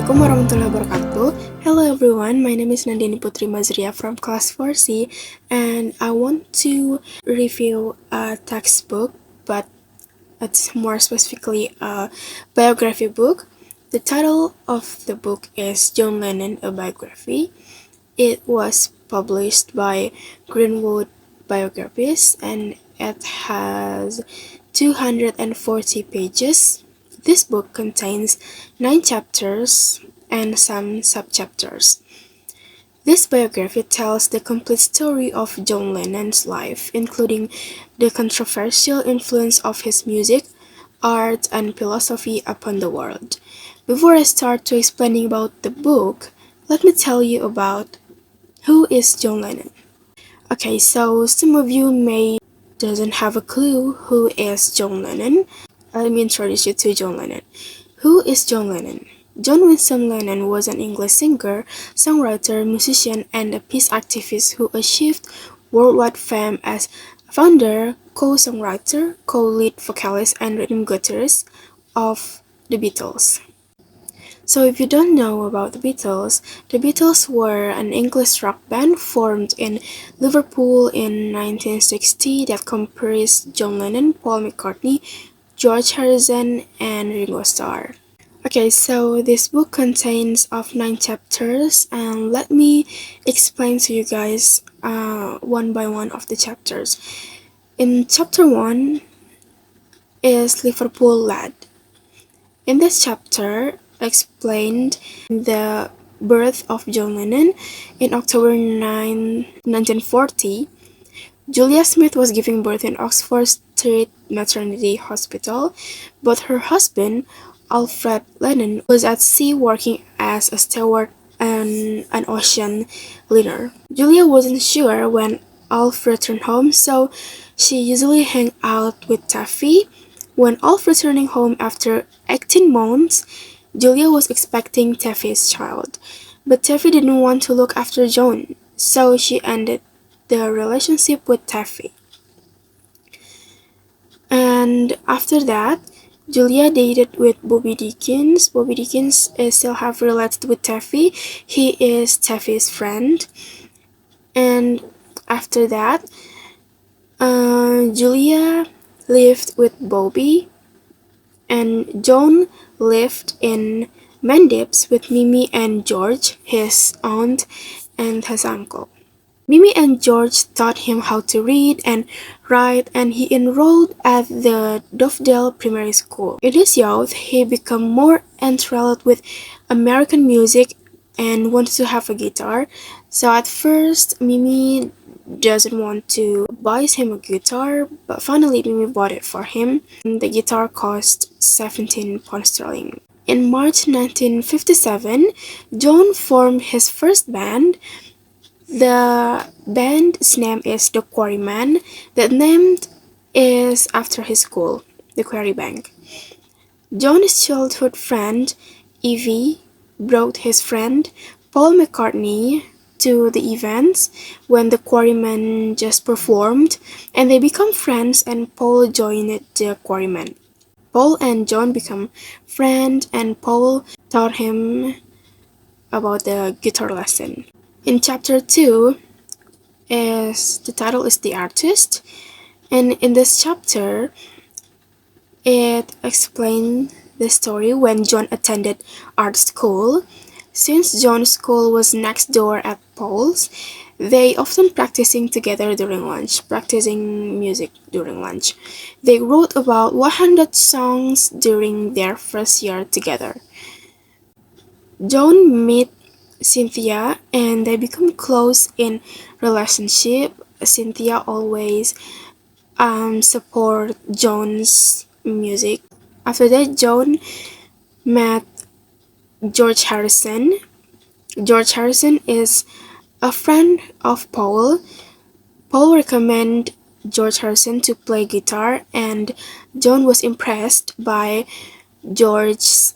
Assalamualaikum warahmatullahi wabarakatuh. Hello everyone, my name is Nandini Putri Mazriya from class 4C, and I want to review a textbook, but it's more specifically a biography book. The title of the book is John Lennon, a Biography. It was published by Greenwood Biographies, and it has 240 pages. This book contains 9 chapters and some subchapters. This biography tells the complete story of John Lennon's life, including the controversial influence of his music, art, and philosophy upon the world. Before I start to explaining about the book, let me tell you about who is John Lennon. Okay, so some of you may doesn't have a clue who is John Lennon. Let me introduce you to John Lennon. Who is John Lennon? John Winston Lennon was an English singer, songwriter, musician, and a peace activist who achieved worldwide fame as founder, co-songwriter, co-lead vocalist, and rhythm guitarist of the Beatles. So if you don't know about the Beatles were an English rock band formed in Liverpool in 1960 that comprised John Lennon, Paul McCartney, George Harrison, and Ringo Starr. Okay, so this book contains of 9 chapters, and let me explain to you guys one by one of the chapters. In chapter 1 is Liverpool Lad. In this chapter, explained the birth of John Lennon in October 9, 1940. Julia Smith was giving birth in Oxford Street Maternity Hospital, but her husband, Alfred Lennon, was at sea working as a steward and an ocean liner. Julia wasn't sure when Alf returned home, so she usually hung out with Taffy. When Alf returning home after 18 months, Julia was expecting Taffy's child, but Taffy didn't want to look after John, so she ended the relationship with Taffy. And after that, Julia dated with Bobby Dickens. Bobby Dickens still have related with Taffy. He is Taffy's friend. And after that, Julia lived with Bobby, and John lived in Mendips with Mimi and George, his aunt and his uncle. Mimi and George taught him how to read and write, and he enrolled at the Dovedale Primary School. In his youth, he became more enthralled with American music and wanted to have a guitar. So at first, Mimi doesn't want to buy him a guitar, but finally Mimi bought it for him. The guitar cost 17 pounds sterling. In March 1957, John formed his first band. The band's name is the Quarrymen. The name is after his school, the Quarry Bank. John's childhood friend, Evie, brought his friend, Paul McCartney, to the events when the Quarrymen just performed, and they become friends, and Paul joined the Quarrymen. Paul and John become friends, and Paul taught him about the guitar lesson. In chapter 2, the title is The Artist, and in this chapter, it explains the story when John attended art school. Since John's school was next door at Paul's, they often practicing together during lunch, practicing music during lunch. They wrote about 100 songs during their first year together. John met Cynthia and they become close in relationship. Cynthia always support John's music. After that, John met George Harrison. George Harrison is a friend of Paul. Paul recommended George Harrison to play guitar, and John was impressed by George's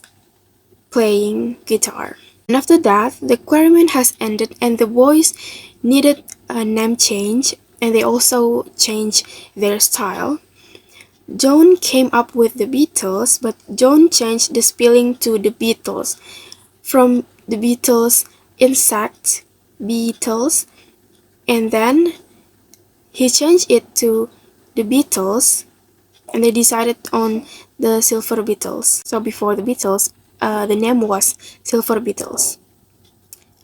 playing guitar. And after that, the Quarrymen has ended, and the boys needed a name change, and they also changed their style. John came up with the Beatles, but John changed the spelling to the Beatles. from the Beatles insect Beatles, and then he changed it to the Beatles, and they decided on the Silver Beatles. So before the Beatles, the name was Silver Beatles.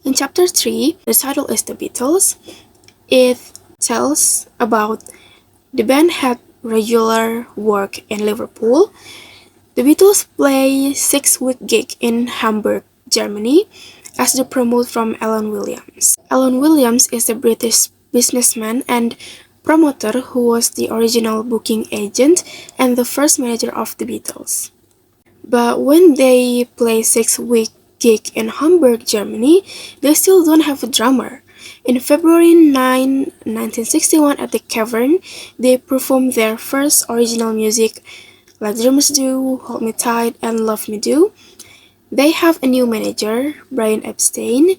In chapter 3, the title is The Beatles. It tells about the band had regular work in Liverpool. The Beatles play 6-week gig in Hamburg, Germany, as they promote from Alan Williams. Alan Williams is a British businessman and promoter who was the original booking agent and the first manager of the Beatles. But when they play 6-week gig in Hamburg, Germany, they still don't have a drummer. In February 9, 1961 at the Cavern, they performed their first original music Like Drummers Do, Hold Me Tight, and Love Me Do. They have a new manager, Brian Epstein,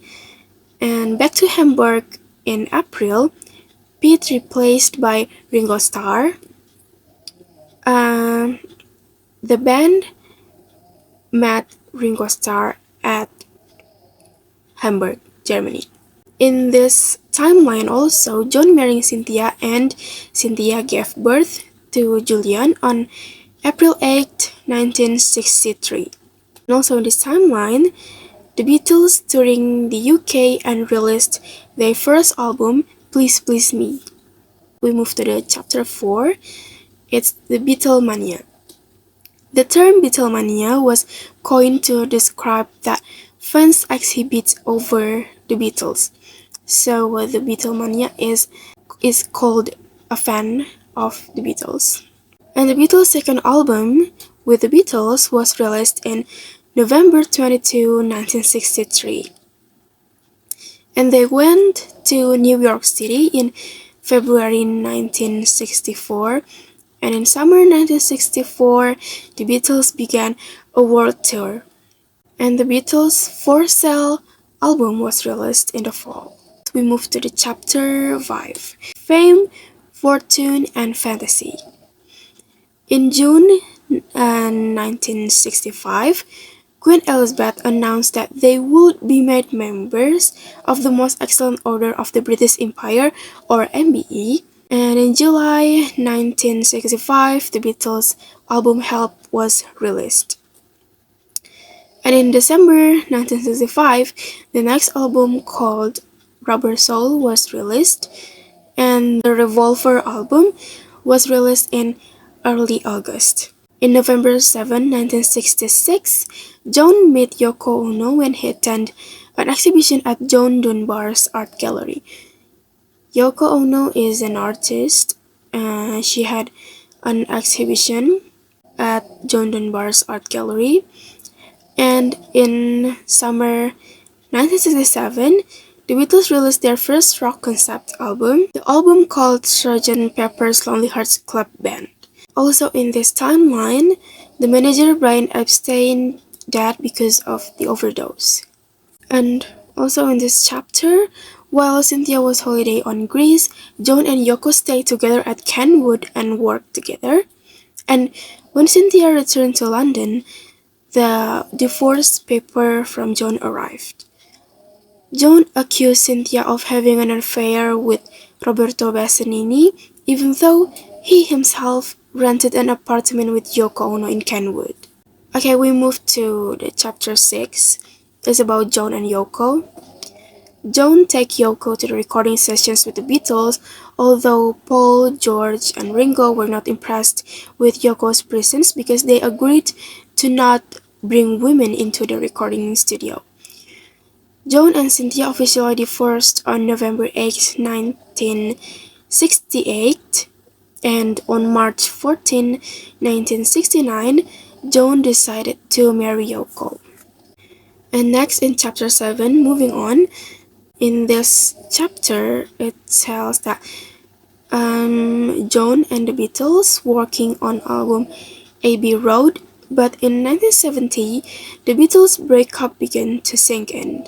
and back to Hamburg in April, Pete replaced by Ringo Starr. The band met Ringo Starr at Hamburg, Germany. In this timeline also, John married Cynthia and Cynthia gave birth to Julian on April 8, 1963. And also in this timeline, the Beatles touring the UK and released their first album, Please Please Me. We move to the chapter 4. It's the Beatlemania. The term Beatlemania was coined to describe that fans exhibit over the Beatles. So the Beatlemania is called a fan of the Beatles. And the Beatles' second album, With the Beatles, was released in November 22, 1963. And they went to New York City in February 1964, and in summer 1964, the Beatles began a world tour. And the Beatles' For Sale album was released in the fall. We move to the chapter 5, Fame, Fortune, and Fantasy. In June 1965, Queen Elizabeth announced that they would be made members of the Most Excellent Order of the British Empire, or MBE, and in July 1965, the Beatles' album Help was released. And in December 1965, the next album called Rubber Soul was released, and the Revolver album was released in early August. In November 7, 1966, John met Yoko Ono when he attended an exhibition at John Dunbar's art gallery. Yoko Ono is an artist. She had an exhibition at John Dunbar's art gallery. And in summer 1967, the Beatles released their first rock concept album, the album called Sgt. Pepper's Lonely Hearts Club Band. Also in this timeline, the manager Brian Epstein died because of the overdose. And also in this chapter, while Cynthia was holiday on Greece, John and Yoko stayed together at Greenwood and worked together. And when Cynthia returned to London, the divorce paper from John arrived. John accused Cynthia of having an affair with Roberto Bassanini, even though he himself rented an apartment with Yoko Ono in Greenwood. Okay, we move to the chapter 6. It's about John and Yoko. John took Yoko to the recording sessions with the Beatles, although Paul, George, and Ringo were not impressed with Yoko's presence because they agreed to not bring women into the recording studio. John and Cynthia officially divorced on November 8, 1968, and on March 14, 1969, John decided to marry Yoko. And next in chapter 7, moving on, in this chapter, it tells that John and the Beatles working on album Abbey Road, but in 1970, the Beatles' breakup began to sink in.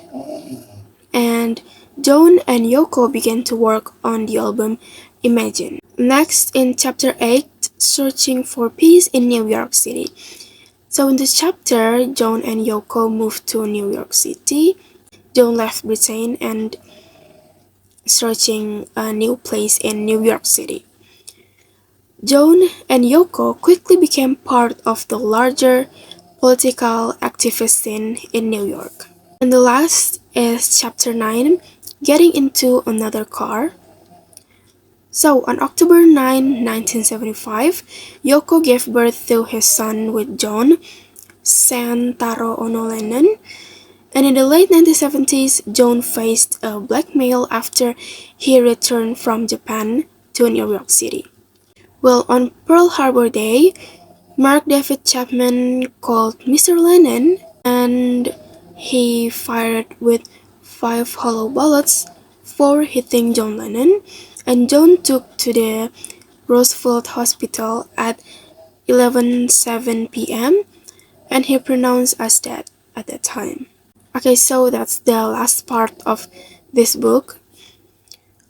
And John and Yoko began to work on the album Imagine. Next in chapter 8, Searching for Peace in New York City. So in this chapter, John and Yoko moved to New York City. John left Britain and searching a new place in New York City. John and Yoko quickly became part of the larger political activist scene in New York. And the last is chapter 9, Getting into Another Car. So on October 9, 1975, Yoko gave birth to his son with John, Santaro Ono Lennon, and in the late 1970s, John faced a blackmail after he returned from Japan to New York City. Well, on Pearl Harbor Day, Mark David Chapman called Mr. Lennon and he fired with 5 hollow bullets, 4 hitting John Lennon, and John took to the Roosevelt Hospital at 11:07 p.m. and he pronounced as dead at that time. Okay, so that's the last part of this book.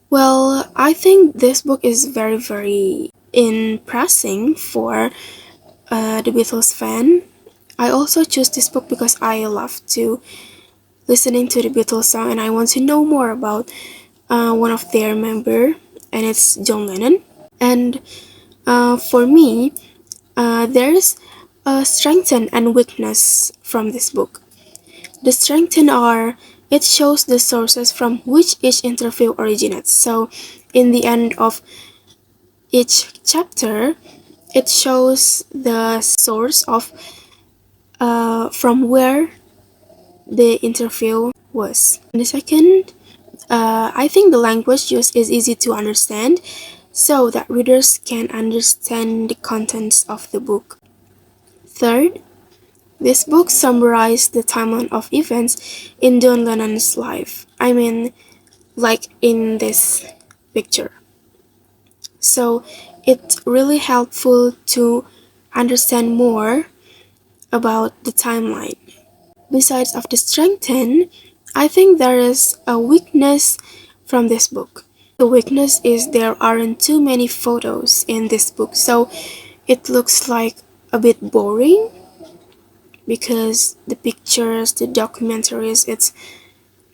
Well, I think this book is very, very impressing for the Beatles fan. I also choose this book because I love to listening to the Beatles song and I want to know more about one of their member, and it's John Lennon. And for me, there's a strength and weakness from this book. The strengths are it shows the sources from which each interview originates. So in the end of each chapter, it shows the source of from where the interview was. And the second, I think the language used is easy to understand so that readers can understand the contents of the book. Third, this book summarized the timeline of events in John Lennon's life. I mean, like in this picture. So it's really helpful to understand more about the timeline. Besides of the strengthen, I think there is a weakness from this book. The weakness is there aren't too many photos in this book, so it looks like a bit boring because the pictures, the documentaries, it's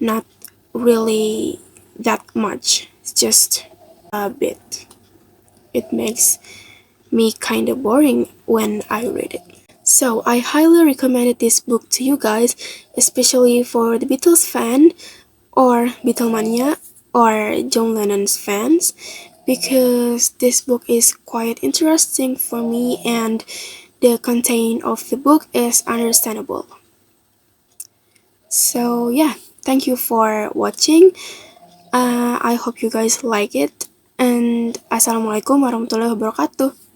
not really that much. It's just a bit. It makes me kind of boring when I read it. So I highly recommended this book to you guys, especially for the Beatles fan or Beatlemania or John Lennon's fans, because this book is quite interesting for me and the content of the book is understandable. So yeah, thank you for watching. I hope you guys like it, and assalamualaikum warahmatullahi wabarakatuh.